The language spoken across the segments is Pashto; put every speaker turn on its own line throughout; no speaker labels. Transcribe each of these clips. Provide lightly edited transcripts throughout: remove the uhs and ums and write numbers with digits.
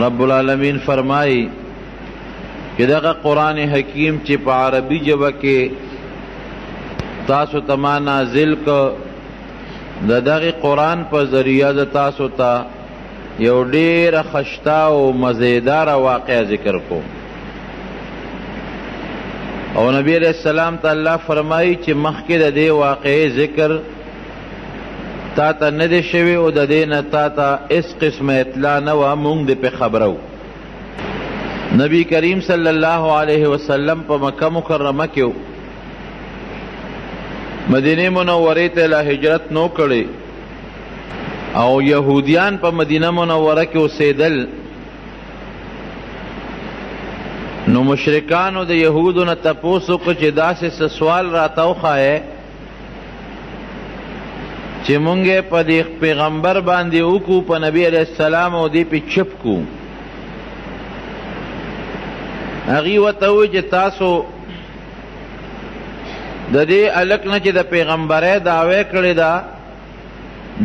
رب العالمین فرمائی کہ دغه قرآن حکیم چې په عربی ژبه کې تاسو ته ما نازل که د دغه قرآن په ذریعه د تاسو ته یو ډیره خشته او مزیداره واقعه ذکر کو او نبی علیہ السلام ته الله فرمایي چې مخکې د دې واقعې ذکر تا ته نه دی شوی او د دې نه تا ته هېڅ قسمه اطلاع نه وه مونږ دې پې خبره نبی کریم صلی الله علیه وسلم په مکه مکرمه کې مدینه منورې ته لا هجرت نو کړی او یهودیان په مدینه منوره کې اوسېدل نو مشرکانو د یهودو نه تپوس وکړه چې داسې څه سوال راته وښایې چې مونږ یې په دې پیغمبر باندې وکړو په نبي علیه السلام او دې پې چپ کړو هغوی ورته ووایي چې تاسو د دې هلک نه چې د پیغمبرۍ دعوی کړې ده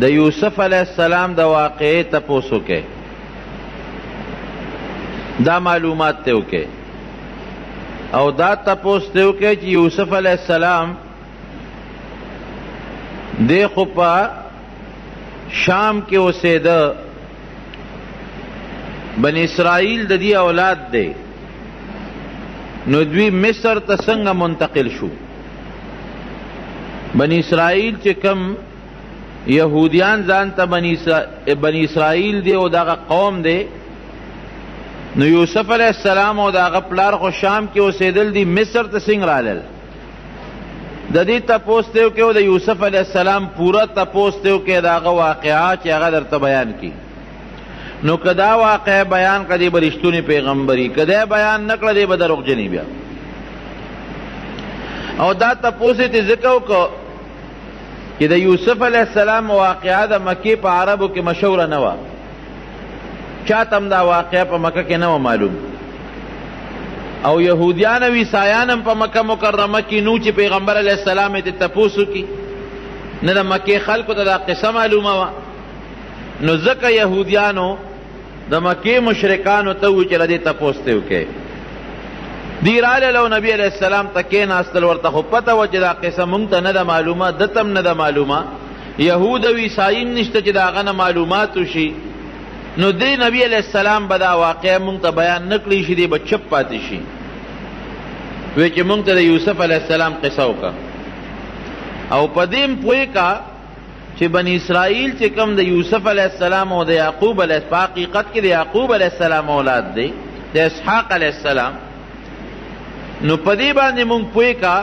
د یوسف علیه السلام د واقعې تپوس وکړئ دا معلومات ته وکړئ او دا تپوس ته وکړئ چې یوسف علیه السلام دی خو په شام کې اوسېده بني اسرائیل د دې اولاد دی نو دوی مصر ته څنګه منتقل شو بني اسرائیل چې کم یهودیان ځان ته بني اسرائیل دی او دغه قوم دی نو یوسف علیہ السلام او دغه پلار خو شام کې اوسېدل دي مصر ته څنګه رالل د دې تپوس ته وکړئ او د یوسف علیہ السلام پوره تپوس ته وکړئ د هغه واقعه چې هغه درته بیان کړي نو که دا واقعه بیان کړه دی به رښتونی پیغمبري که دی بیان نه کړه دی به دروغجني بیا او دا تپوس یې ته ځکه وکړه چې د یوسف علیہ السلام واقعه د مکې په عربو کې مشهوره نه وه چاته هم دا واقعه په مکه کې نه وه معلوم او یهودیان او عیسایان هم په مکه مکرمه کې نو چې پیغمبر علیہ السلام یې تپوس وکړي نه د مکې خلکو ته دا قصه معلومه وه نو ځکه یهودیانو د مکې مشرکانو ته ووایي چې له دې تپوس ته وکړئ دی رالل او نبی علیہ السلام ته کېناستل ورته خو پته وه چې دا قصه مونږ ته نه ده معلومه ده ته هم نه ده معلومه یهود او عیسایي نشته چې د هغه نه معلومات وشي نو دی نبی علیہ السلام به دا واقعه مونږ ته بیان نه کړي شي دی به چپ پاتې شي وی چې مونږ ته د یوسف علیہ السلام قصه وکړه او په دې هم پوه کا چې بني اسرائیل چې کوم د یوسف علیہ السلام او د یعقوب علیہ په حقیقت کې د یعقوب علیہ السلام اولاد دی د اسحاق علیہ السلام نو په دې باندې مونږ پوه کا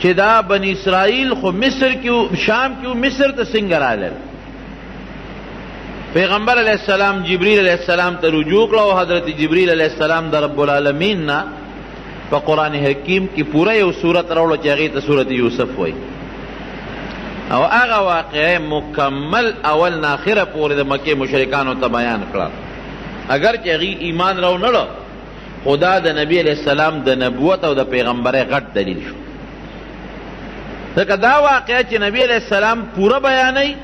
چې دا بني اسرائیل خو مصر کې شام کې مصر ته څنګه رالل پیغمبر علیہ السلام جبریل علیہ السلام ته رجوع کړه او حضرت جبریل علیہ السلام د رب العالمین نه په قرآن حکیم کې پوره یو صورت راوړه چې هغې ته صورت یوسف وایي او هغه واقعه مکمل اول نه آخره پورې د مکې مشرکانو ته بیان کړه اگر چې هغوی ایمان راو نړه خدا د نبی علیہ السلام د نبوت او د پیغمبرۍ غټ دلیل شو ځکه دا واقعه چې نبی علیہ السلام پوره بیانوي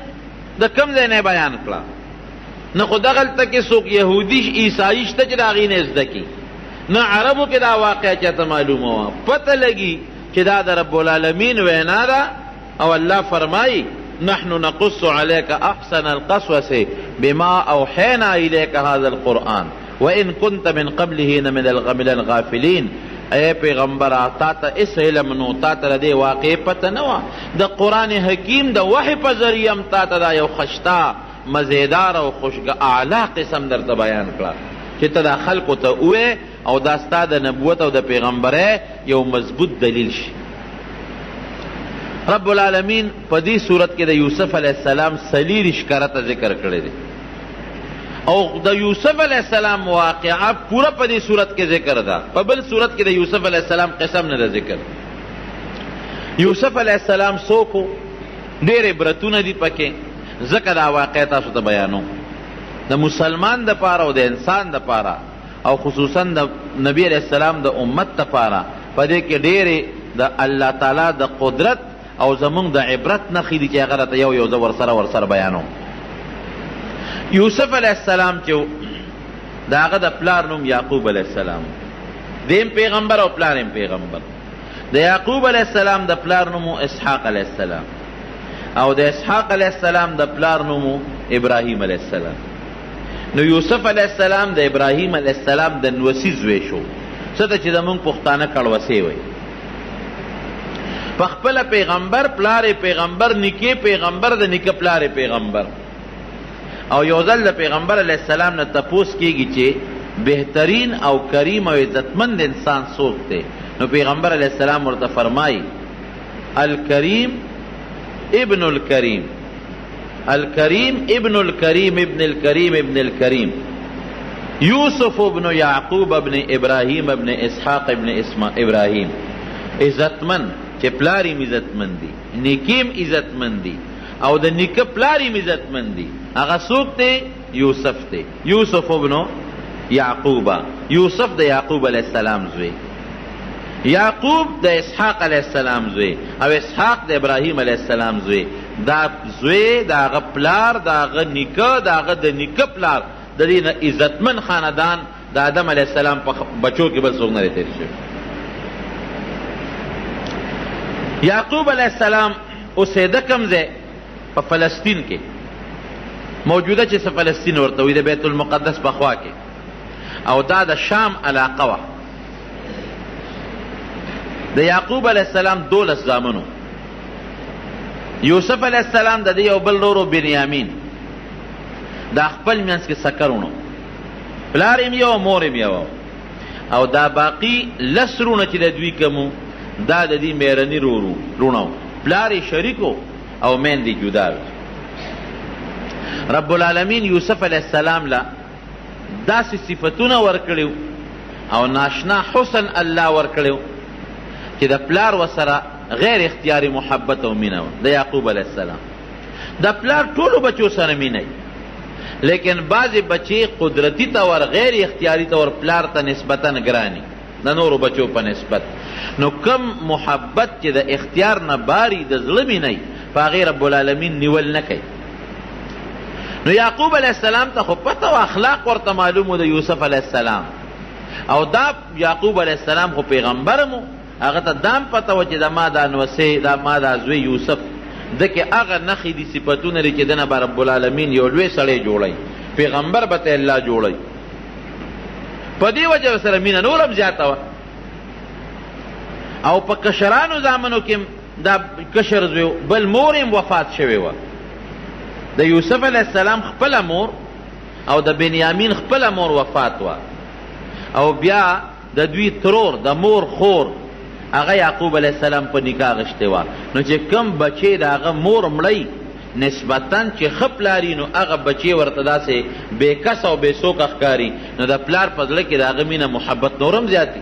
د کوم ځای نه بیان کړه نه خو دغلته کې څوک یهودي عیسایي شته چې د هغې نه زده کړي نه عربو کې دا واقعه چاته معلومه وه پته لګي چې دا د رب العالمین وینا ده او الله فرمایي نحن نقص عليك احسن القصص بما اوحينا اليك هذا القرآن وان كنت من قبله من الغافلين اے پیغمبر تا ته اس علم نو تا ته دې واقع پته نه وه د قرآن حکیم د وحی په ذریعه هم تا ته دا یو خشتا مزیدار او اعلی قسم درته بیان کړه چې ته دا خلکو ته ووایې او دا ستا د نبوت او د پیغمبرۍ یو مضبوط دلیل شي رب العالمین په دې صورت کې د یوسف علیہ السلام څلېرویشت کرته ذکر کړی دی او د یوسف علیہ السلام واقعه پوره په دې صورت کې ذکر ده په بل صورت کې د یوسف علیہ السلام قسم نه ده ذکر یوسف علیہ السلام څوک ډېر عبرتونه دي پکې ځکه دا واقعه تاسو ته بیانوم د مسلمان د پاره او د انسان د پاره او خصوصا د نبی علیہ السلام د امت د پاره په دې کې ډېرې د الله تعالی د قدرت او زمونږ د عبرت نښې دي چې هغه راته یو یو زه ورسره بیانوم یوسف علیہ السلام چې دا هغه د پلار نوم یعقوب علیہ السلام، دیم پیغمبر او پلاریم پیغمبر. د یعقوب علیہ السلام د پلار نوم اسحاق علیہ السلام، او د اسحاق علیہ السلام د پلار نوم ابراهیم علیہ السلام. نو یوسف علیہ السلام د ابراهیم علیہ السلام د نوسی زوی شو، څه چې زمونږ پښتانه کړوسی وی. پخپل پیغمبر، پلار پیغمبر، نیکه پیغمبر، د نیکه پلار پیغمبر. او یو ځل د پیغمبر علیہ السلام نه تپوس کیږي چې بهترین او کریم او عزتمند انسان څوک دی؟ نو پیغمبر علیہ السلام ورته فرمایي الکریم ابن الکریم، الکریم ابن الکریم ابن الکریم ابن الکریم، یوسف ابن یعقوب ابن ابراہیم ابن اسحاق ابن ابراہیم. عزتمند چې پلاریم عزتمند دی، نیکیم عزتمند دی، او د نیکه پلاریم عزتمند دی. هغه څوک دی؟ یوسف دی. یوسف ابن یعقوب، یوسف د یعقوب علیہ السلام زوی، یعقوب د اسحاق علیہ السلام زوی، او اسحاق د ابراهیم علیہ السلام زوی. دا زوی دا هغه پلار، دا هغه نیکه، دا هغه د نیکه پلار، د دې عزتمن خاندان د آدم علیہ السلام په بچو کې بل څوک نه دی تیر شوی. یعقوب علیہ السلام اوسېده کوم ځای؟ په فلسطین کې، موجوده چې څه فلسطین ورته وي، د بیت المقدس په خوا کې، او دا د شام علاقه وه. د یعقوب علیہ السلام 12 زامنو، یوسف علیہ السلام د دې یو بل ورور بنیامین، دا خپل منځ کې سکرونو، پلار یې یو مور یې یو، او دا باقي 10 رونه چې د دوی کومو دا د دې میرني رونو، پلار یې شریکو او میندې جدا وي. رب العالمین یوسف علیہ السلام لا داسې صفتونه ورکړیو او ناشنا حسن الله ورکړیو چې د پلار وسره غیر اختیاري محبت او مینه وه. د یعقوب علیہ السلام د پلار ټولو بچو سره مینه، لیکن بعضې بچې قدرتی طور غیر اختیاري طور پلار ته نسبتا ګرانی د نورو بچو په نسبت. نو کم محبت چې د اختیار نه باری د زړه مینه په هغې رب العالمین نیول نه کوي. نو یعقوب علیہ السلام ته خو پته و، اخلاق ورته معلوم و د یوسف علیہ السلام، او دا یعقوب علیہ السلام خو پیغمبرم و، هغه ته دام پته و چې د ما دا نوسی، دا ما دا زوی یوسف دکې هغه نښې دي صفتونه لري چې دنه به رب العالمین یو لوی سړی جوړی، پیغمبر به ته الله جوړی. په دې وجه سره مینه نورم زیاته وه. او په کشرانو زامنو کې دا کشر زوی بل مور یې وفات شوې وه. د یوسف علیہ السلام خپله مور او د بنیامین خپله مور وفات وه، او بیا د دوی ترور د مور خور هغه یعقوب علیہ السلام په نکاح غشتې وه. نو چې کم بچې د هغه مور مړی نسبتا چې ښه پلاري، نو هغه بچې ورته داسې بې کس او بې سوکه ښکاري، نو د پلار په زړه کې د هغه مینه محبت نورم زیاتي.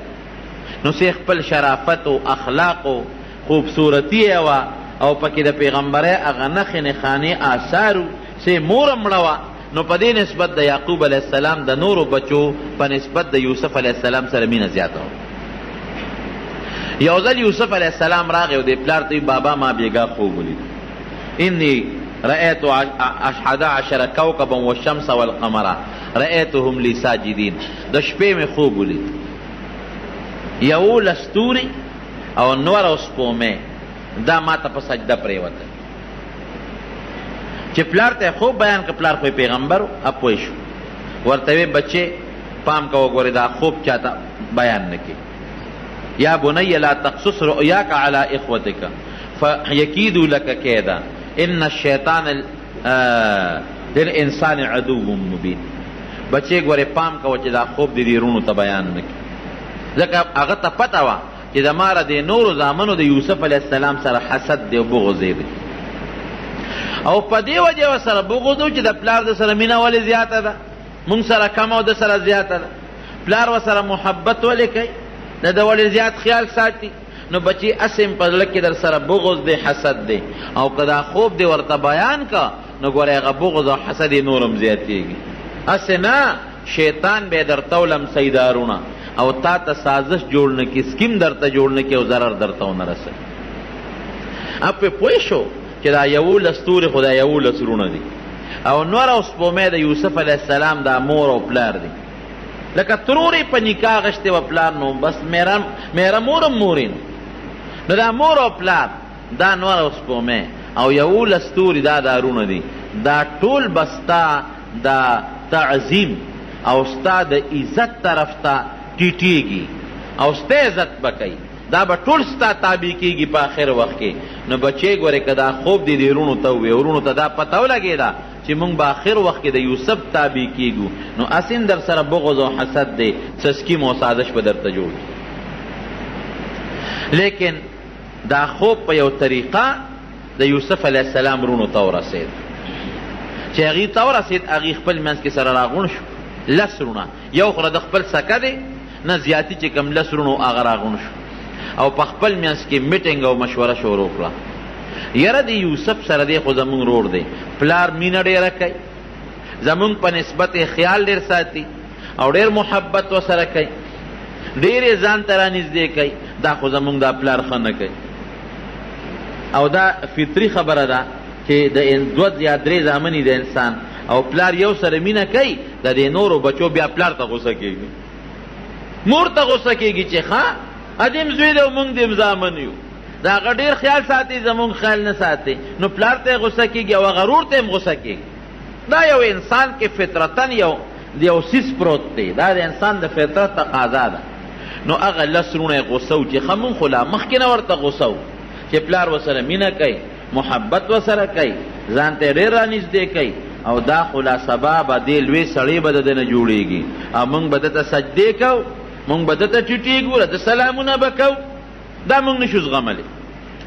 نو سی خپل شرافت او اخلاق او خوبصورتی یې وه، او پکې د پیغمبرۍ هغه نښې نښانې آثارو، سی مور مړه وه. نو په دې نسبت د یعقوب علیہ السلام د نورو بچو په نسبت د یوسف علیہ السلام سره مینه زیاته وه. یو ځل یوسف علیہ السلام راغی او د پلار ته بابا ما بیګا خوب ولید، انی رأیت 11 کوكبا والشمس والقمر رأیتهم لی ساجدین. د شپې مې خوب ولید 11 ستوري او نور او سپومې دا ما ته په سجده پرېوته. چې پلار ته خوب بیان که، پلار خو پیغمبر و، اپوی شو، ورته وی بچې پام کوه ګورې دا خوب چاته بیان نه کړي. یا بنی لا تقصص رؤیاک علی اخوتک فیکیدوا لک کیدا ان الشیطان للانسان عدو مبین. بچې ګورې پام کوه چې دا خوب دې رونو ته بیان نه کړي، ځکه هغه ته پته وه چې د ماره د نورو زامنو د یوسف علیہ السلام سره حسد دی او بغض دی، او په دې وجه ورسره بغض و چې د پلار د سره مینه ولې زیاته ده، مونږ سره کمه او د سره زیاته ده. پلار ورسره محبت ولې کوي، د ده ولې زیات خیال ساتي. نو بچی اسم په زړه کې در سره بغض دی، حسد دی، او که دا خوب دی ورته بیان که، نو ګورې هغه بغض او حسد یې نورم زیاتېږي. هسې نه، شیطان به یې درته ولم سیدارونه، او تا ته سازش جوړ نه کړي، سکیم درته جوړ نه کړي او ضرر درته ونه رسوي. اب پې پوه شو چې دا 11 ستوري خو دا 11 رونه دي. او نور او سپومې د یوسف علیه السلام دا مور او پلار دی لکه ترورې په نکاح غشتې و پلار نو بس میره مورم مورې نو دا مور او پلار دا نور او سپومې او 11 ستوري دا دارونه دي دا ټول بستا دا تعظیم او ستا د عزت طرف ته ټیټېږي او ستا عزت به کوي دا به ټول ستا تابع کېږي په آخر وخت کې نو بچې ګورې که دا خوب دې ورونو ته ووایې ورونو ته دا پته ولګېده چې موږ به آخر وخت کې د یوسف تابع کېږو نو اسین در سره بغض او حسد دی سسکیم او سازش به درته جوړ لیکن دا خوب په یو طریقه د یوسف علیه السلام ورونو ته ورسېد چې هغې ته ورسېد هغې خپل منځ کې سره راغونډ شو 10 رونه یو خو د خپل سکه دی نه زیاتي چې کوم 10 رونو هغه راغونډ شو او په خپل منځ کې میټینګ او مشوره شروع کړه یاره د یوسف سره دی خو زمونږ رور دی پلار مینه ډېره کوي زمونږ په نسبت خیال ډېر ساتي او ډېر محبت ورسره کوي ډېر یې ځان ته رانږدې کوي دا خو زمونږ دا پلار ښه نه کوي او دا فطري خبره ده چې د 2 یا 3 زامنې د انسان او پلار یو سره مینه کوي د دې نورو بچو بیا پلار ته غوسه کېږي مور ته غوسه کېږي چې ښه ادیم زوی دی او موږ دیم زامن یو د هغه ډېر خیال ساتي زمونږ خیال نه ساتي نو پلار ته یې غوسه کېږي او هغه رور ته هم غوسه کېږي دا یو انسان کې فطرتن یو سیس پروت دی دا د انسان د فطرت تقاضا ده نو هغه 10 رونه یې غوسه و چې ښه مونږ خو لا مخکې نه ورته غوسه و چې پلار ورسره مینه کوي محبت ورسره کوي ځان ته ډېر رانږدې کوي او دا خو لا سبا به دې لوی سړی به د ده نه جوړېږي او موږ به ده ته سجدې کوو موږ به ده ته ټیټېږو راته سلامونه به کوو دا موږ نشو زغملی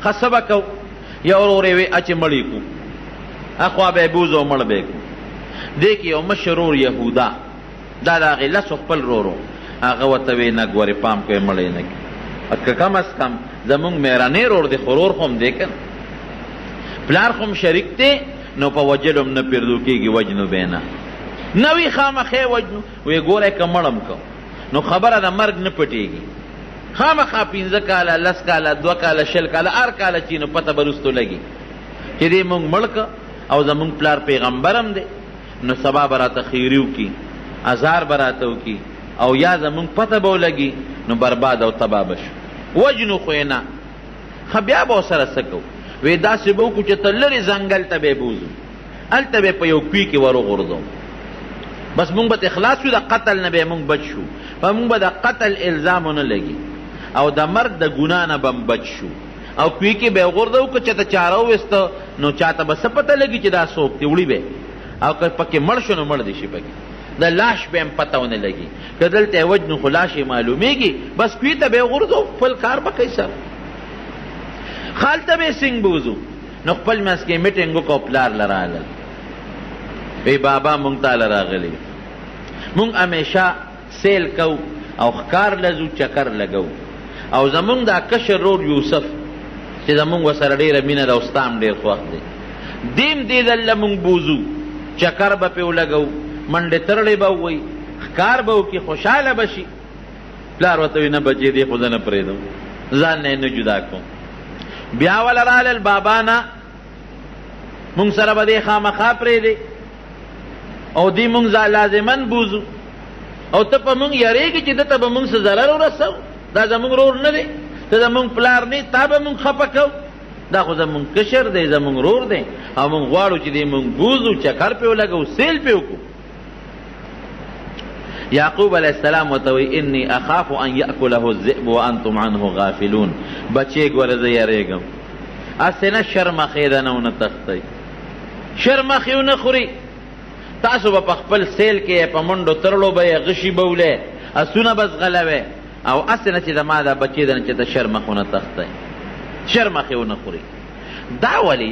ښه څه به کوو یو ورور یې وی اچې مړی کړو اخوا به یې بوځو مړ به یې کړو دې کې یو مشر ورور یهودا دا د هغې 10 خپل ورور هغه ورته وی نه ګورې پام کوې مړی نه کړي که کم از کم زمونږ مهرنی رور دی خو رور خو هم دی که پلار خو هم شریک دی نو په وجلو هم نه پیردو کېږي وجنو به نه نه وي خامخې وجنو وی ګوری که مړم کو نو خبره د مرګ نه پټېږي خامخا 15 کاله 10 کاله 2 کاله 20 کاله هر کاله چې نو پته به رستو لګي چې دې مونږ مړ که او زمونږ پلار پیغمبر هم دی نو سبا به راته خیري وکړي ازار به راته وکړي او یا زمونږ پته به ولګي نو برباد او تباه به شو وجنو خو یې نه ښه بیا به ورسره څه کوو وی داسې به وکړو چې ته لرې ځنګل ته به یې بوځو هلته به یې په یو کوي کې ور وغورځو بس مونږ به اخلاص شو د قتل نه به مونږ بچ شو په مونږ به د قتل الزام ونه لګي او د مرګ د ګناه نه به بچ شو او کوي کې به یې وغورځو که چېته چاره وویسته نو چاته به څه پته لګي چې دا څوک دی وړي به او که پکې مړ شو نو مړ دی شي پکې د لاش به هم پته ونه لګي که دلته یې وجنو خو لاش یې معلومیږي بس کوي ته به یې وغورځو خپل کار به کوي سر خالته به یې څنګ بوځو نو خپل منځ کې میټینګ وکړو پلار له راغلل وی بابا مونږ تاله راغلی مونږ همیشه سیل کو او ښکار لځو چکر لګو او زمونږ دا کشر رور یوسف چې زمونږ ورسره ډېره مینه ده او ستا هم ډېر خوښ دی دیم دې دله مونږ بوځو چکر به پې ولګو منډې ترړې به ووایي ښکار به وکړي خوشحاله به شي پلار ورته وي نه بچې دې خو زه نه پرېږدم ځان نه یې نه جدا کوم بیا وله رالل بابا نه مونږ سره به دې خامخا پرېږدې او دی مونږ لازمن بوزو او ته په مونږ یریږي چې دته به مونږ څه ضرر ورسو دا زمونږ رور نه دی ته زمونږ پلار نه تا به مونږ خفه کوو دا خو زمونږ کشر دی زمونږ رور دی او مونږ غواړو چې دی مونږ بوزو چکر پې ولګو سیل پې وکړو یعقوب علیه السلام ورته وایي انی اخاف ان یأکله الذئب وانتم عنه غافلون بچې ګوره زه یریږم هسې نه شرمخې ده نه ونه تښتئ شرمخې ونه خوري تاسو به په خپل سیل کې په منډو ترړو به یې غشي به ولې اسونه به ځغلوې او هسې نه چې د ما دا بچې ده نه چې ته شرمخ ونه تښتئ شرمخې ونه خوري دا ولې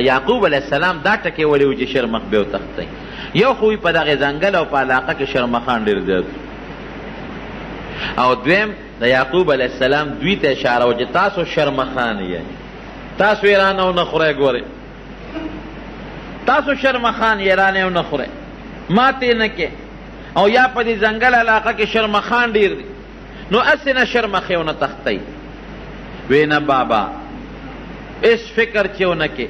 یعقوب علیه السلام دا ټکې ولې و چې شرمخ به وتښتئ یو خو په دغې ځنګل او په علاقه کې شرمخان ډېر زیات او دویم د یعقوب علیه السلام دوی ته اشاره و چې تاسو شرمخان یې تاسو یې رانه ونه خورئ ګورئ تاسو شرمخان یې رانه ونه خورئ ماتې نه کې او یا په دې ځنګل علاقه کې شرمخان ډېر دي نو هسې نه شرمخې ونه تښتئ وی نه بابا هېڅ فکر چې ونه کې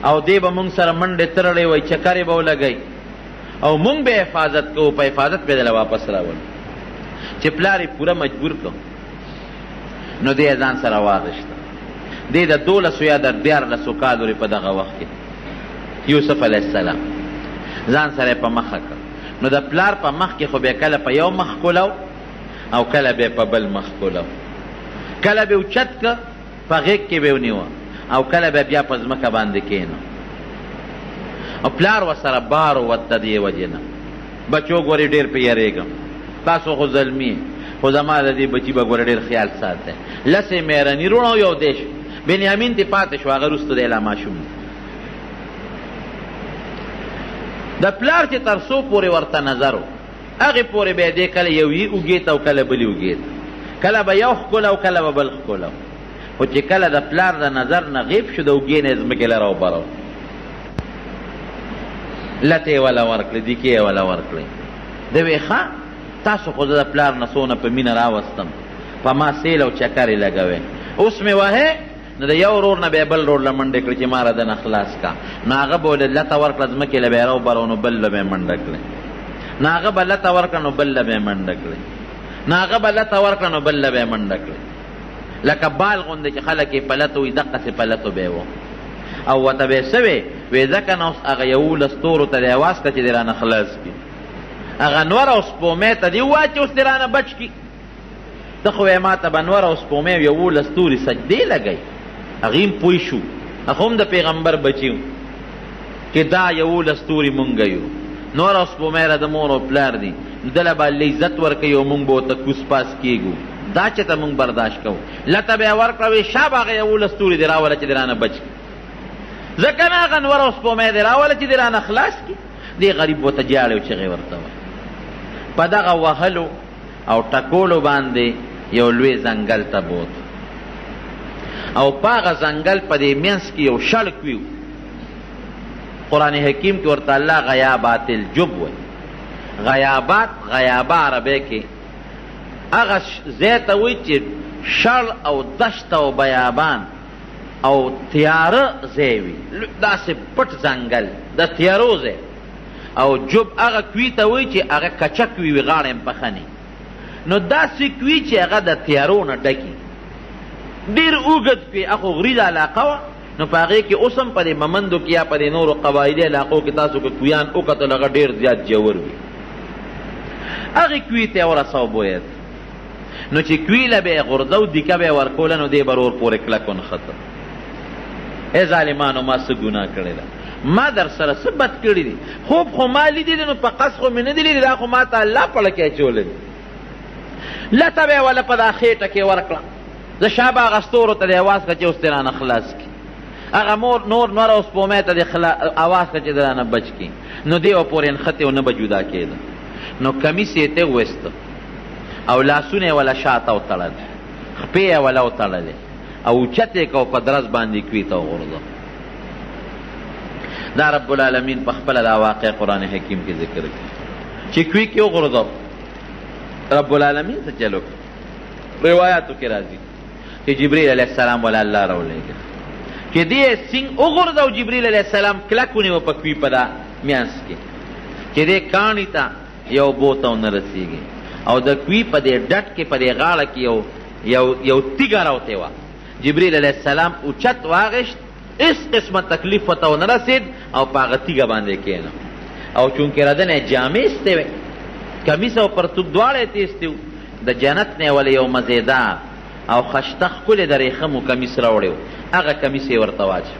او دی به مونږ سره منډې ترړې وای چکرې به ولګئ او مونږ به حفاظت کوو په حفاظت به دله واپس راول چې پلار یې پوره مجبور کړ نو دی ځان سره واغېسته دی د 12 یا د 14 کالو په دغه وخت کې یوسف علیه السلام ځان سره په مخه کړ نو د پلار په مخ کې خو به کله په یو مخ کولو او کله به په بل مخ کولو کله به اوچت که په غیږ کې به ونیوه او کله به بیا په ځمکه باندې کېنه او پلار ورسره بار وته دې وجې نه بچو ګورې ډېر پې یېرېږم تاسو خو زلمي خو زما د دې بچي به ګوره ډېر خیال ساتئ لسې مېرني روڼه یو دیش بنیامین تې پاتې شو هغه وروسته دی لا ماشوم د پلار چې تر څو پورې ورته نظر و هغې پورې به یې دی کله یو یې اوږې ته او کله بلې اوږې ته کله به یو ښکله او کله به بل ښکله خو چې کله د پلار د نظر نه غیب شو د اوږې نه یې ځمکې له راوبرو لته یې وله ورکړې دیکې یې وله ورکړې ده وی ښه تاسو خو زه د پلار نه څونه په مینه راوستم په ما سیل او چکر یې لګوې اوس مې وهې نو د یو ورور نه به یې بل ورور له منډې کړې چې ما را دنه خلاص کا نو هغه به ولې لته ورکړه ځمکې له به یې راوبرو نو بل له به یې منډه کړې نو هغه به لته ورکړه نو بل له به یې منډه کړې نو هغه به لته ورکړه نو بل له به یې منډه کړې لکه بال غوندې چې خلک یې پلتو وي دقسې پلتو به یې و او ورته به یې څه وې وې ځکه نو اوس هغه 11 ستورو ته دې اواز کړه چې دې رانه خلاص کړي هغه نور او سپومې ته دې ووایه چې اوس دې رانه بچ کړي ته خو وایې ما ته به نور او سپومې 11 ستوري سجدې لګئ هغې هم پوه شو هغه هم د پیغمبر بچي چې دا 11 ستوري مونږ یو نور او سپومې را د مور او پلار دي دله به الله عزت ورکوي او مونږ به ورته کوس پاس کېږو دا چې ته مونږ برداشت کوو لته به یې ورکړه وې شابه هغه 11 ستوري دې راوله چې دې رانه بچ کړي ځکه نه هغه نور او سپومې دې راوله چې دې رانه خلاص کړي دې غریب ورته جاړې او چغې ورته وایي په دغه وهلو او ټکولو باندې یو لوی ځنګل ته بوت او په هغه ځنګل په دې منځ کې یو شړک وي قرآن حکیم کې ورته الله غیابات الجب وایي غیابات غیابه عربی کې هغه ځای ته وایي چې شړ او دشت او بیابان او تیاره ځای وي داسې پټ ځنګل د تیارو ځای او جب هغه کوي ته وایي چې هغه کچک وي غاړه یې پخنې نو داسې کوي چې هغه د تیارو نه ډکي ډېر اوږد کوي هغه غریزه علاقه وه نو په هغې کې اوس هم په دې ممندو کې یا په دې نورو قبایلي علاقو کې تاسو که کویان وکتل هغه ډېر زیات جوور وي هغې کوي ته یې ورسو بوید نو چې کوي له به یې غورځو دیکه به یې ورکوله نو دې به ور پورې کلک ونښته ای ظالمانو ما څه ګناه کړې ده ما در سره څه بد کړي دي خوب خو ما لیدي دي نو په قصد خو مې نه دي لیدي دا خو ما ته الله پړه کې اچولی دي لته به یې وله په دا خېټه کې ورکړه زه شابه هغه ستورو ته دې اواز کړه چې اوس دې رانه خلاص کړي هغه نور او سپومې ته دې اواز کړه چې دې رانه بچ کړي نو دې به پورې نښتې او نه به جدا کېده نو کمیس یې ته وویسته او لاسونه یې وله شاته وتړل خپې یې وله وتړلې او اوچت یې کو په درز باندې کوي ته وغورځه دا رب العالمین په خپله دا واقع قرآن حکیم کې ذکر کړي چې کوي کې وغورځو رب العالمین څه چلو روایاتو کې راځي چې جبریل علیه السلام ولا الله راولېږي چې دې سینګ وغورځو جبریل علیه السلام کلک ونیو په کوي په دا میانس کې چې دې کاڼي ته یو بوته ونه رسېږي او د کوي په دې ډټ کې په دې غاړه کې یو تیږه راوتې وه جبریل علیه السلام اوچت واغېشت هېڅ قسمه تکلیف ورته ونه رسېد او په هغه تیږه باندې کېنه او چونکې ردنه یې جامې ایستې وې کمیس او پرتوګ دواړه یې تیستې و د جنت نه یې ولې یو مزېدار او خشته ښکلې د ریخمو کمیس راوړی و هغه کمیس یې ورته واچو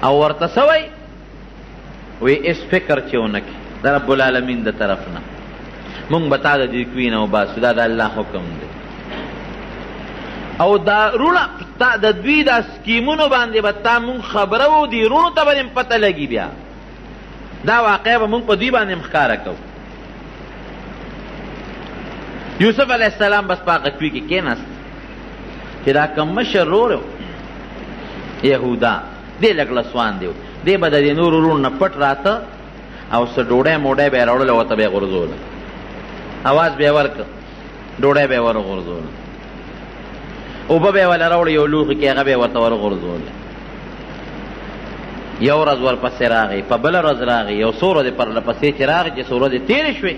او ورته څه وایي وی هېڅ فکر چې ونه کړي د رب العالمین د طرف نه مونږ به تا د دې کوي نه وباسو دا د الله حکم دی او دا رونه د دوی دا سکیمونو باندې به تا مونږ خبره وو دې رونو ته به دې پته لګي بیا دا واقع به مونږ په دوی باندې ښکاره کوو یوسف علیه السلام بس په هغه کوي کې کېناست چې دا کم مشر ورور یهودا دې لږ لسوان دی دې به د دې نورو رونو نه پټ راته او څه ډوډۍ موډۍ به یې راوړله ورته به یې غورځوله اواز به یې ورکړه ډوډۍ به یې ورغورځوله اوبه به یې وله راوړه یو لوښي کې هغه به یې ورته ورغورځوله یو ورځ ورپسې راغی، په بله ورځ راغی، یو څو ورځې پرلپسې چې راغی، چې څو ورځې تېرې شوې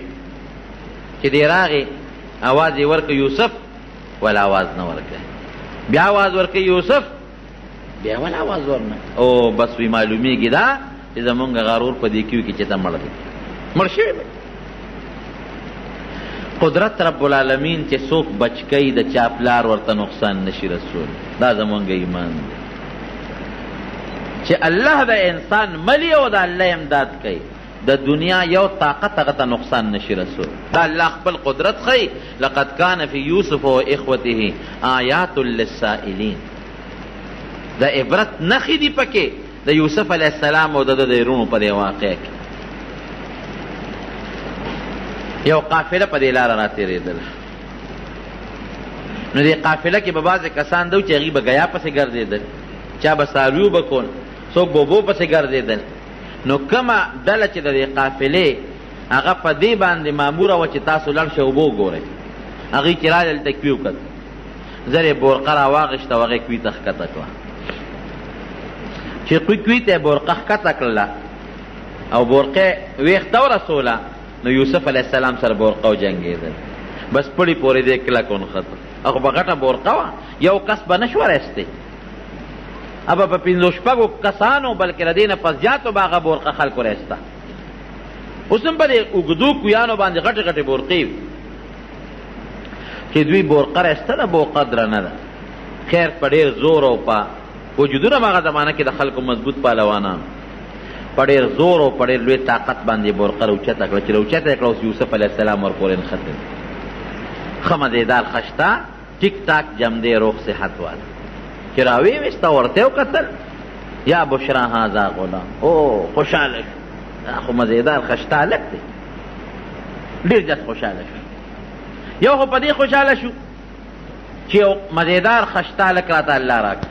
چې دی راغی اواز یې ورکړ یوسف، ول اواز نه ورکړی، بیا اواز ورکړ یوسف، بیا ول اواز ورنه. او بس وی معلومیږي دا چې زمونږ غرور په دې کې وي چې ته مړ دی، مړ شوی دی. قدرت رب العالمین چې څوک بچ کوي د چا پلار ورته نقصان نشي رسول، دا زمونږ ایمان دی چې الله د انسان ملی او د الله امداد کوي، د دنیا یو طاقت هغه ته نقصان نشي رسول. دا الله خپل قدرت ښیي. لقد کان فی یوسف و اخوته آیات للسائلین، د عبرت نښې دي پکې د یوسف علیه السلام او د د وروڼو په دې واقع کې. یو قافله په دې لاره راتېرېدله، نو دې قافله کې به بعضې کسان دو چې هغوی به ګیا پسې ګرځېدل، چا به څاروي به کول، څوک به اوبو پسې ګرځېدل. نو کومه ډله چې د دې قافلې هغه په دې باندې ماموره وه چې تاسو لړ شئ اوبه وګورئ، هغوی چې راغلل هلته کوي وکړ، زر یې بورقه راواغېسته او هغې کوي ته ښکته کړه. چې کوي ته یې بورقه ښکته کړله او بورقه ویښته ورسوله، نو یوسف علیه السلام سره بورقه وجنګېدل، بس پړي پورې دې کلک ونښته. هغه به غټه بورقه وه، یو کس به نه شو رایستی، ابا په پنځو شپږو کسانو بلکې د دې نه په زیاتو به هغه بورقه خلکو رایسته. اوس هم په دې اوږدو کویانو باندې غټې غټې بورقې وي چې دوی بورقه رایسته ده، بورقه درنه ده. خیر په ډېر زور او په وجودونه هغه زمانه کې د خلکو مضبوط پهلوانان په ډېر زور او په ډېر لوی طاقت باندې بورقه راوچته کړه. چې راوچته یې کړه اوس یوسف علیه السلام ورپورې نښتل. ښه مزېدار خشته ټیک ټاک جمدې روغ صحت واله چې راویې ویسته ورته یې وکتل، یا بشرا هذا غلام، او خوشحاله شو، دا خو مزېدار خشته هلک دی، ډېر زیات خوشحاله شو. یو خو په دې خوشحاله شو چې یو مزېدار خشته هلک راته الله راکړه.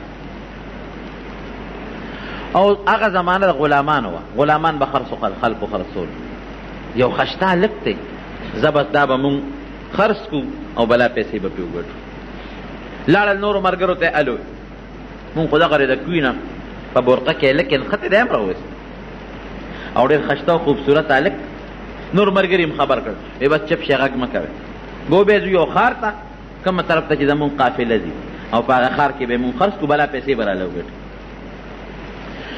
او هغه زمانه د غلامانو وه، غلامان به خلکو خرڅول، یو خشته هلک دی، زه بس دا به مونږ خرڅ کړو او بلا پیسې به پرې وګټو. لاړل نورو ملګرو ته الو مونږ خو دغه د کوی نه په بورقه کې هلک یې نښتې دی هم راوویست او ډېر خشته او خوبصورت هلک. نور ملګري هم خبر کړ، وی بس چپ شئ غږ مه کوئ، ګو به ځو یو ښار ته کومه طرف ته چې زمونږ قافله ځي او په هغه ښار کې به مونږ خرڅ کړو، بلا پیسې به راله وګټو.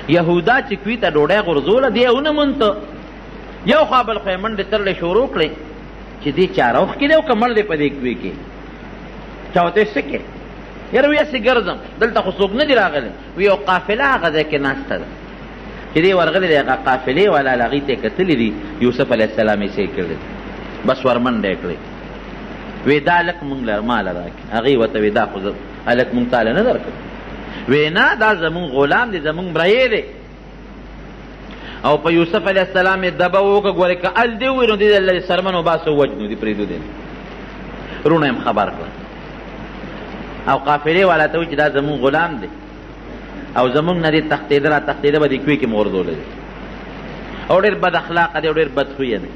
یهودا چې کوی ته ډوډۍ غورځوله دی ونه مونته، یو خوا بل خوا یې منډې ترلې شروع کړې چې دې چا روخ کې دی او که مړ دی په دې کوی کې. چا ورته څه کې؟ یاره وی هسې ګرځم، دلته خو څوک نه دي راغلی. وی یو قافله هغه ځای کې ناسته ده چې دې ورغلی دی، هغه قافلې والا هغې ته یې کتلي دي، یوسف علیه السلام یې څه کړی، بس ورمنډه یې کړې. وی دا هلک مونږ ماله راکړي. هغې ورته وی دا خو هلک مونږ تاله نه درکړو. وی نه دا زمونږ غلام دی، زمونږ برایې دی. او په یوسف علیه السلام یې دبه وکړه، ګورې که ال دې ووایي نو دې د سرمن وباسو وجنو دې پرېږدو دې. وروڼه یې خبر کړه او قافلې والا ته وایي چې دا زمونږ غلام دی او زمونږ نه دې تښتېده را تښتېده به دې کوی کې مو غورځولی دی او ډېر بد اخلاقه دی او ډېر بدخویه دی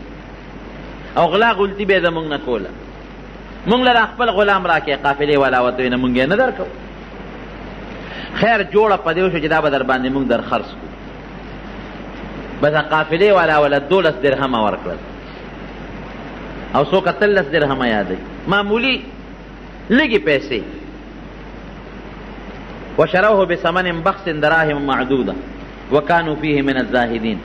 او غلا غلطي به یې زمونږ نه کوله. مونږ له خپل غلام راکړې. قافلې والا ورته وایي نه مونږ یې نه درکوو. خیر جوړه په دې وشوه چې دا به در باندې مونږ در خرڅ کړو. بس قافلې والا ولا 12 درهمه ورکړل او څوک 13 درهمه یادوي، معمولي لږې پیسې. وشروه بثمن بخس دراهم معدوده وکانو فیه من الزاهدین.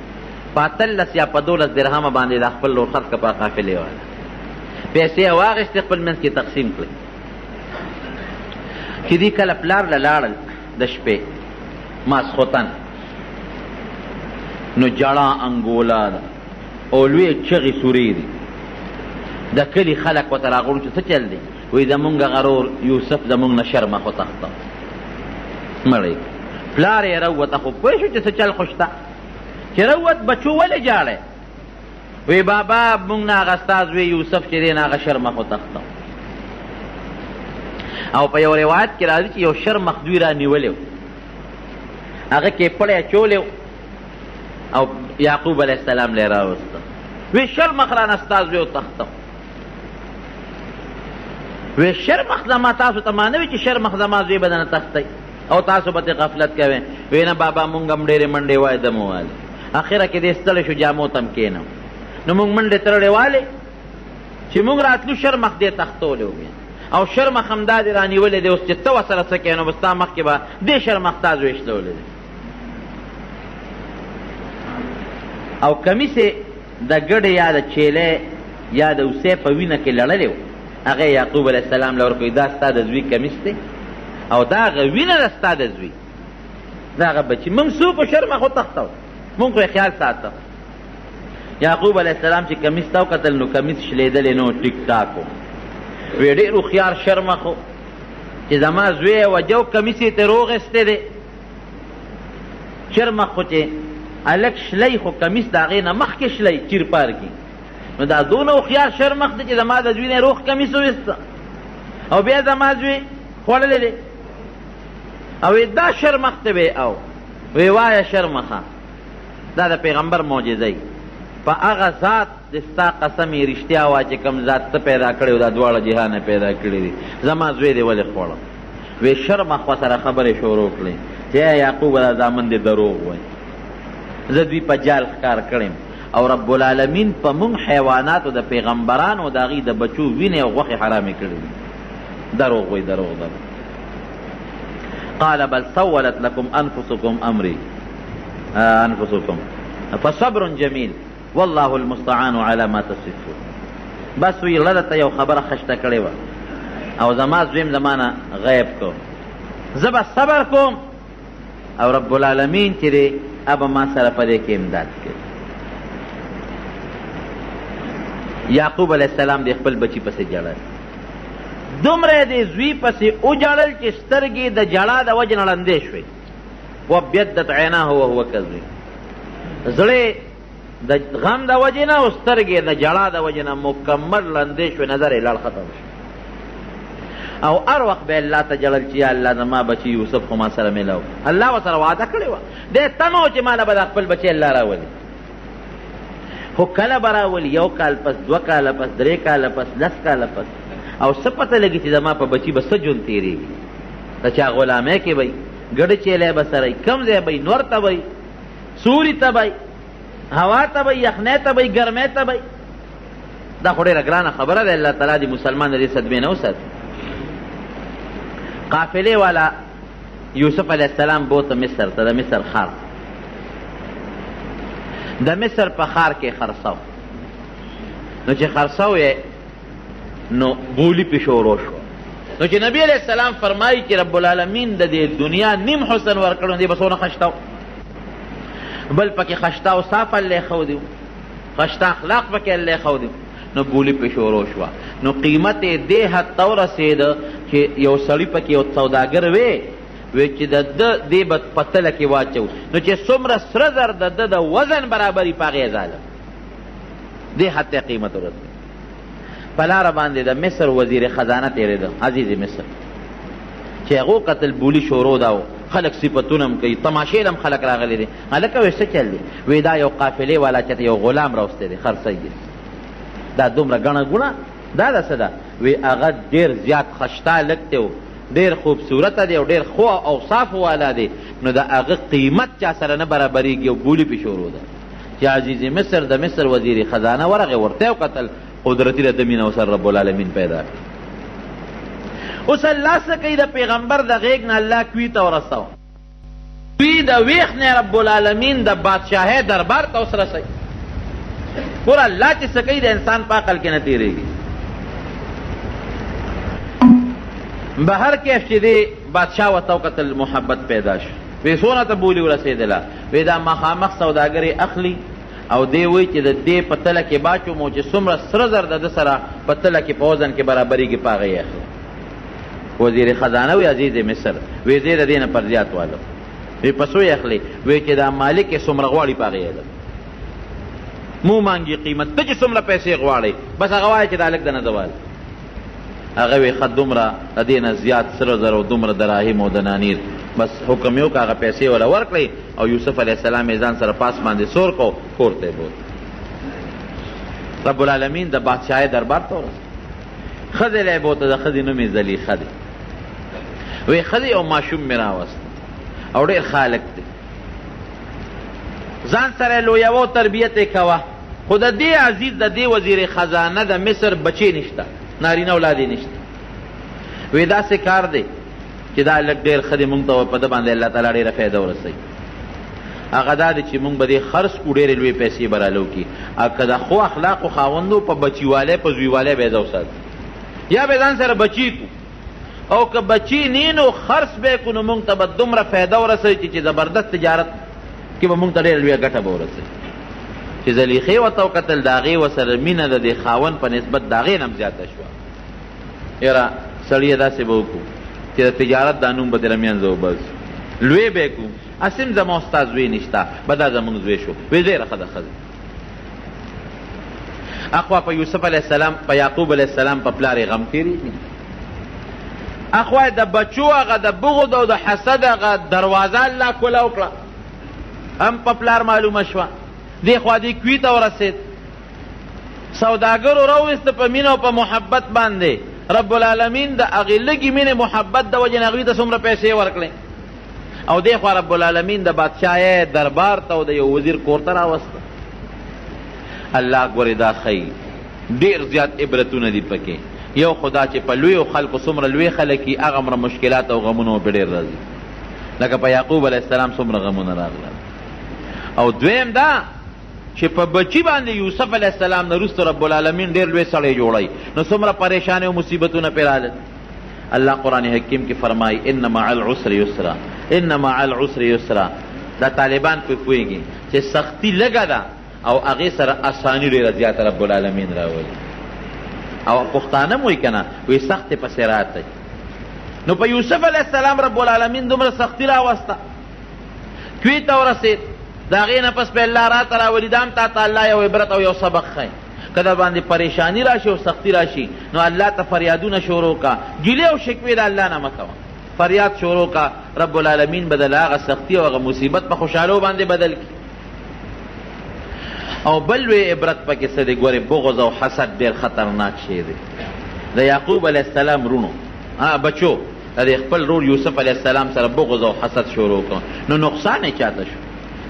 په 13 یا په 12 درهمه باندې د خپل لور خرڅ کړه په قافلې والا. پیسې یې واخېستې خپل منځ کې تقسیم کړې. چې دې کله پلار له لاړل د شپې ماسخوتن، نو جړه انګولا ده او لوی چغې سورې دي. د کلي خلک ورته راغلو چې څه چل دی؟ وایي زمونږ غرور یوسف زمونږ نه شرمه خو تخته مړی. پلار یې راووته خو پوه شو چې څه چل خو شته. چې راووت بچو ولې جاړی؟ وی بابا مونږ نه هغه ستا زوی یوسف چې دی نه هغه شرمه خو تخته. او په یو روایت کې راځي چې یو شرمخ دوی را نیولی و، هغه کې پړی اچولی او یعقوب علیه السلام لی راوسته. وی شرمخ رانه ستا زوی وتښته. وی شرمخ زما تاسو ته ما نه وي چې شرمخ زما زوی به دنه تښتی. او تاسو به غفلت کوئ. وی نه بابا مونږ هم ډېرې منډې وای د مو والې. اخره کې دې ستړی شو جامو ته هم کېنم. نو مونږ منډې تړلې والې چې مونږ راتلو شرمخ دې تختولی و بیا او شرمخ همدا دې رانیولی دی. اوس چې ته ورسره څه کوې نو به ستا مخکې به دې شرمخ تا زویشلولی دی. او کمیسې د ګډې یا د چیلې یا د اوسې په وینه کې لړلی و. هغه یعقوب علیه السلام له ورکوي دا ستا د زوی کمیس دی او دا هغه وینه ده ستا د زوی، دا هغه بچي. موږ څو په شرمخ وتښتو، موږ خو یې خیال ساته. یعقوب علیه السلام چې کمیس ته وکتل نو کمیس شلېدلی نو ټیک ټاک و. وی ډېر هوښیار شرمخ و چې زما زوی یې وجه و کمیس یې ترې روغېستی دی. شرمخ خو چې هلک شلی خو کمیس د هغې نه مخکې شلی چیر پار کي. نو دا دونه هوښیار شرمخ دی چې زما د زوی نه یې روغ کمیس وویسته او بیا زما زوی خوړلی دی. او دا شرمخ ته وی او وی وایه شرمخه دا د پیغمبر معجزه ای. په هغه ذات د ستا قسم یې رښتیا وایه چې کوم ذات ته پیدا کړی و دا دواړه جهانه پیدا کړي دي، زما زوی دی ولې خوړه. وی شرمخ ورسره خبرې شروع کړې چې یعقوب دا زامن دې دروغ وایي، زه دوی په جال ښکار کړم او رب العالمین په مونږ حیواناتو د پیغمبرانو د هغې د بچو وینې او غوښې حرامې کړي دي. دروغ وایي، دروغ دروغ. قال بل سولت لكم انفسكم امري انفسكم فصبر جميل والله المستعان على ما تصفون. بس وی لدته یو خبره خشته کړې وه او زما زویم زمانه غیب کو، زه به صبر کوم او رب العالمین چې دی ابه ما سره په دې کې امداد کوي. یعقوب علیه السلام د خپل بچي پسې جړل، دومره د زوی پسې وجړل چې سترګې د جړا د وجې نه ړندې شوې. وابیضت عیناه وهو کظیم، زړې د غم د وجې نه او سترګې د جړا د وجې نه مکمل ړندې شوې، نظر یې لاړ ختم شو. او هر وخت به الله ته جړل چې یا الله زما بچي یوسف خو ما سره میلاو. الله ورسره وعده کړې وه، دی تمه و چې ما له به د خپل بچی الله راولي. خو کله به راولي، یو کال پس، 2 کاله پس، 3 کاله پس، 10 کاله پس. او څه پته لګي چې زما په بچي به څه ژوند تېرېږي. د چا غلامۍ کې به ګډه چیلی به سره کم ځای به نور ته به سوري ته به هوا ته به یخنۍ ته به ګرمۍ ته به. دا خو ډېره ګرانه خبره ده. الله تعالی دې مسلمان د دې صدمې نه وساتي. قافلې والا یوسف علیه السلام بوته مصر ته، د مصر ښار. د مصر په ښار کې خرڅو. نو چې خرڅو یې نو بولی پې شروع شوه. نو چې نبی علیه السلام فرمایي چې رب العالمین د دې دنیا نیم حسن ورکړو، دې به څونه خشته بل پکې خشته او صاف الله ښودي و، خشته اخلاق پکې الله ښودي. نو بولی پې شروع شوه. نو قیمت یې دې حد ته ورسېده چې یو سړي پکې یو سوداګر وی چې د ده دې به په تله کې واچو، نو چې څومره سره زر د ده د وزن برابري په هغې ظالم دې حد ته قیمت ورسېد. په لاره باندې د مصر وزیر خزانه تېرېده، عزیز مصر، چې هغو قتل بولی شروع ده او خلک صفتونه هم کوي، تماشې هم خلک راغلی دي. هلکه وی څه چل دی؟ وی دا یو قافلې والا چېرته یو غلام راوستی دی خرڅی دی. دا دومره ګڼه ګوڼه دا ده څه ده؟ وی هغه ډېر زیات خشته هلک دی او ډېر خوبصورته دی او ډېر ښو اوصافو والا دی. نو د هغه قیمت چا سره نه برابرېږي او بولي پې شروع ده. چې عزیز مصر د مصر وزیر خزانه ورغې ورته وکتل، قدرتي د ده مینه ورسره رب العالمین پیدا کړي. اوس الله څه کوي؟ د پیغمبر د غېږ نه الله کوي ته ورسوه، دوی د ویښ نه رب العالمین د بادشاهۍ دربار ته اوس رسوي. ګوره الله چې څه کوي د انسان په عقل کې نه تېرېږي. بهر کیف چې دی بادشاه ورته وکتل، محبت پیدا شو. وی څونه ته بولي ورسېدله؟ وی دا مخامخ سوداګرې اخلي او دی وایي چې د دې په تله کې باچومو چې څومره سره زر د ده سره په تله کې په وزن کې برابرېږي په هغه یې اخلي. وزیر خزانه وی عزیز مصر، وی زه د دې نه پر زیات والم. وی په څو یې اخلي؟ وی چې دا مالک یې څومره غواړي په هغه یې مو مانګي قیمت، ته چې څومره پیسې غواړئ بس هغه وایي چې دا هلک د نه زوال. هغه وی ښه دومره د دې نه زیات سره زر او دومره دراهم او دنانیر. بس حکم یې وکړه هغه پیسې وله ورکړئ او یوسف علیه السلام یې ځان سره پاس باندې سور کو، کور ته یې بوت. رب العالمین د بادشاهۍ دربار ته ورسېد. ښځې له یې بوته، د ښځې نوم یې زلیخه دی. وی ښځې او ماشوم مې راوست او ډېر خالق دی، ځان سره لویوه تربیت یې کوه، خو د دې عزیز د دې وزیر خزانه د مصر بچی نشته، نارینه اولاد یې نشته. وی داسې کار دی چې دا لږ ډېر ښه دی، مونږ ته په ده باندې الله تعالی ډېره فایده ورسوي. هغه دا دی چې مونږ به دې خرڅ کړو، ډېرې لویې پیسې به رالو کړي، او که د ښو اخلاقو خاوندو په بچیوالی په زویوالی به یې ځه وساتو، یا به ځان سره بچي کړو، او که بچی نی نو خرڅ به کړو، نو مونږ ته به دومره فایده ورسوي چې زبردست تجارت کې به مونږ ته ډېره لویه ګټه به ورسوي. چې زلیخې ورته وکتل، د هغې ورسره مینه د دې خاوند په نسبت د هغې نه هم زیاته شوه. یاره سړیه داسې به وکړو چې د تجارت دا نوم به دې له منځه وباسو، لوی به یې کړو، اسیم زما ستا زوی نشته، به دا زمونږ زوی شو. وی ډېره ښه ده ښځه. اخوا په یوسف علیه السلام، په یعقوب علیه السلام په پلار یې غم تېرېږي، اخوا د بچو هغه د بغض او د حسد هغه دروازه الله کوله وکړه، هم په پلار معلومه شوه. دې خوا دې کوي ته ورسېد، سوداګرو راوویسته په مینه او په محبت باندې. رب العالمین د هغې لږې مینې محبت د وجې نه هغوی ته څومره پیسې ورکړې، او دې خوا رب العالمین د بادشاهۍ دربار ته او د یو وزیر کور ته راوسته. الله ګورې دا ښیي ډېر زیات عبرتونه دي پکې. یو خدا چې په لویو خلکو څومره لوی خلک وي، هغه مشکلات او غمونه پې ډېر راځي، لکه په یعقوب علیه السلام څومره غمونه راغلل. او دویم دا چې په بچی باندې یوسف علیه السلام نه وروسته رب العالمین ډېر لوی سړی جوړی، نو څومره پریشانې او مصیبتونه پرې راغلل. الله قرآن حکیم کې فرمایي ان مع العسر یسرا، ان مع العسر یسرا. دا طالبان پې پوهېږي چې سختی لږه ده او هغې سره اساني ډېره زیاته رب العالمین راولي. او پښتانه م وایي که نه، وایي سختې پسې راتی. نو په یوسف علیه السلام رب العالمین دومره سختی راوسته، کوی ته ورسېد، د هغې نه پس به الله راته راولي. دا هم تا ته الله یو عبرت او یو سبق ښیي. که در باندې پریشانی راشي او سختی راشي، نو الله ته فریادونه شروع کا، ګیلې او شکوې د الله نه مه کوه، فریاد شروع کا، رب العالمین به د هغه سختی او هغه مصیبت په خوشحالو باندې بدل کړي. او بل لوی عبرت پکې څه دی، ګورې بغض او حسد ډېر خطرناک شی دی. د یعقوب علیه السلام رونو بچو د خپل رور یوسف علیه السلام سره بغض او حسد شروع کړ، نو نقصان یې چاته شو.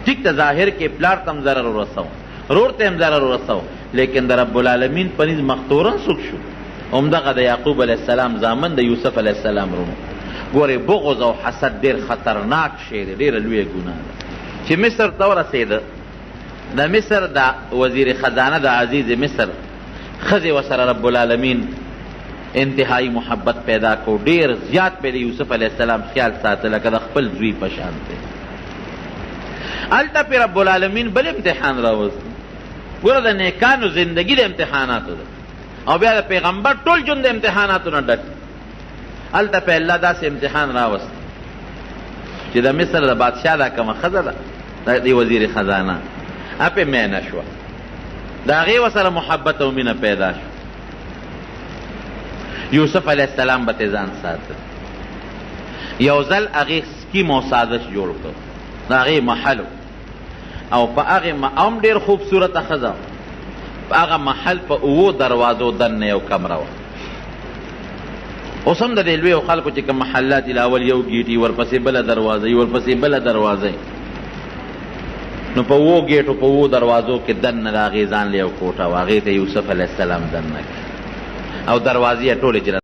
ټیک ته ظاهر کې پلار ته هم ضرر ورسو، رور ته هم ضرر ورسو، لیکن د رب العالمین په نظ مختورن څوک شو؟ همدغه د یعقوب علیه السلام زامن د یوسف علیه السلام رونو. ګورې بغض او حسد ډېر خطرناک شی دی، ډېره لویه ګناه ده. چې مصر ته ورسېده، د مصر د وزیر خزانه د عزیز مصر ښځې ورسره رب العالمین انتهایی محبت پیدا کو، ډېر زیات پې د یوسف علیه السلام خیال ساته لکه د خپل زوی په شان دی. هلته پې رب العالمین بل امتحان راوست. ګوره د نیکانو زندگی د امتحاناتو ده، او بیا د پیغمبر ټول ژوند د امتحاناتو نه ډک. هلته پې الله داسې امتحان راوست چې د مصر د بادشاه دا کومه ښځه ده، د وزیر خزانه، اپې مینه شوه، د هغې ورسره محبت او مینه پیدا شو. یوسف علیه السلام به ترې ځان ساته. یو ځل هغې سکیم او سازش جوړ کړ، د هغې محل او په هغې هم ډېر خوبصورته ښځه، په هغه محل په 7 دروازو دننه یو کمره وه. اوس هم د دې لویو خلکو چې کوم محلات یې اول یو ګیټي، ورپسې بله دروازه یي، ورپسې بله دروازه یي، نو په 7 ګیټو په 7 دروازو کې دننه د هغې ځان له یو کوټه وه، هغې ته یوسف علیه السلام دننه کړ او دروازې یې ټولې